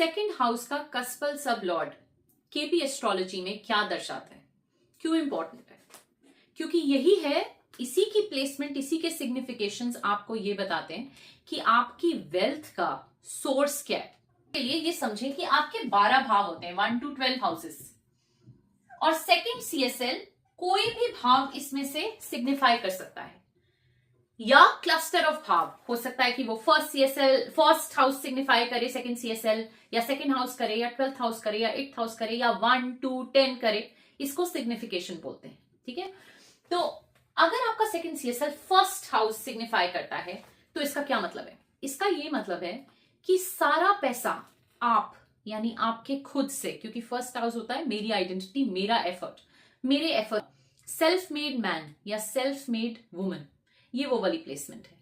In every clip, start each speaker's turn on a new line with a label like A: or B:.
A: Second house का कस्पल सब Lord KP astrology में क्या दर्शाता है, क्यों इंपॉर्टेंट है? क्योंकि यही है, इसी की प्लेसमेंट, इसी के सिग्निफिकेशंस आपको ये बताते हैं कि आपकी वेल्थ का सोर्स क्या है। के लिए ये समझें कि आपके 12 भाव होते हैं, 1 to 12 हाउसेस, और सेकंड सीएसएल कोई भी भाव इसमें से सिग्निफाई कर सकता है, या क्लस्टर ऑफ भाव हो सकता है कि वो फर्स्ट हाउस सिग्निफाई करे सेकंड सीएसएल, या सेकंड हाउस करे, या 12th हाउस करे, या 8th हाउस करे, या 1 to 10 करे। इसको सिग्निफिकेशन बोलते हैं। ठीक है, तो अगर आपका second CSL first house signify करता है तो इसका क्या मतलब है? इसका ये मतलब है कि सारा पैसा आप, यानी आपके खुद से, क्योंकि फर्स्ट हाउस होता है मेरी आइडेंटिटी, मेरा एफर्ट, मेरे एफर्ट, सेल्फ मेड मैन या सेल्फ मेड वुमन, ये वो वाली प्लेसमेंट है।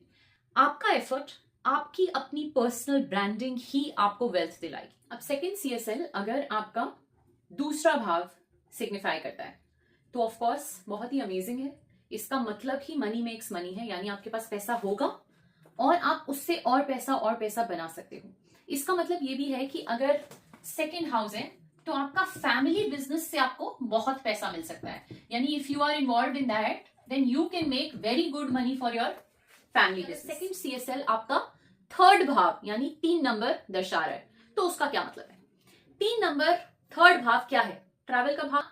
A: आपका एफर्ट, आपकी अपनी पर्सनल ब्रांडिंग ही आपको वेल्थ दिलाएगी। अब सेकंड सीएसएल अगर आपका दूसरा भाव सिग्निफाई करता है तो ऑफ कोर्स बहुत ही अमेजिंग है। इसका मतलब ही मनी मेक्स मनी है, यानी आपके पास पैसा होगा और आप उससे और पैसा बना सकते हो। इसका मतलब ये भी है कि अगर सेकंड हाउस है तो आपका फैमिली बिजनेस से आपको बहुत पैसा मिल सकता है, यानी if you are involve in that then you can make very good money for your family business. Second CSL आपका थर्ड भाव यानी 3 नंबर दर्शा रहा है, तो उसका क्या मतलब है? 3 नंबर थर्ड भाव क्या है? ट्रैवल का भाव।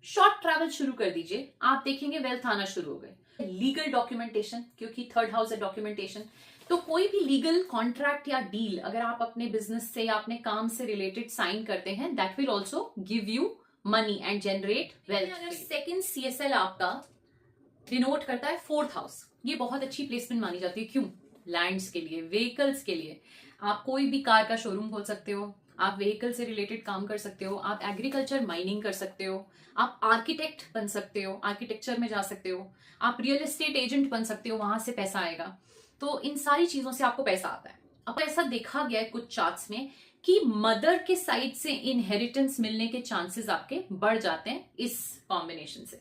A: शॉर्ट ट्रैवल शुरू कर दीजिए, आप देखेंगे वेल्थ आना शुरू हो गए। लीगल डॉक्यूमेंटेशन, क्योंकि थर्ड हाउस है डॉक्यूमेंटेशन, तो कोई भी लीगल कॉन्ट्रैक्ट या डील अगर आप अपने बिजनेस से या अपने काम से रिलेटेड साइन करते हैं, that will also give you money and generate wealth. अगर सेकंड सीएसएल आपका डिनोट करता है फोर्थ हाउस, ये बहुत अच्छी प्लेसमेंट मानी जाती है। क्यों? लैंड्स के लिए, व्हीकल्स के लिए। आप कोई भी कार का शोरूम खोल सकते हो, आप व्हीकल से रिलेटेड काम कर सकते हो, आप एग्रीकल्चर माइनिंग कर सकते हो, आप आर्किटेक्ट बन सकते हो, आर्किटेक्चर में जा सकते हो, आप रियल एस्टेट एजेंट बन सकते हो, वहां से पैसा आएगा। तो इन सारी चीजों से आपको पैसा आता है। अब ऐसा देखा गया है कुछ चार्ट्स में कि मदर के साइड से इनहेरिटेंस मिलने के चांसेस आपके बढ़ जाते हैं इस कॉम्बिनेशन से।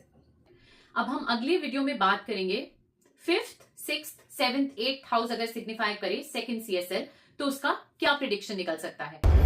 A: अब हम अगले वीडियो में बात करेंगे 5th, 6th, 7th, 8th house अगर सिग्निफाई करे सेकंड सीएसएल तो उसका क्या प्रिडिक्शन निकल सकता है।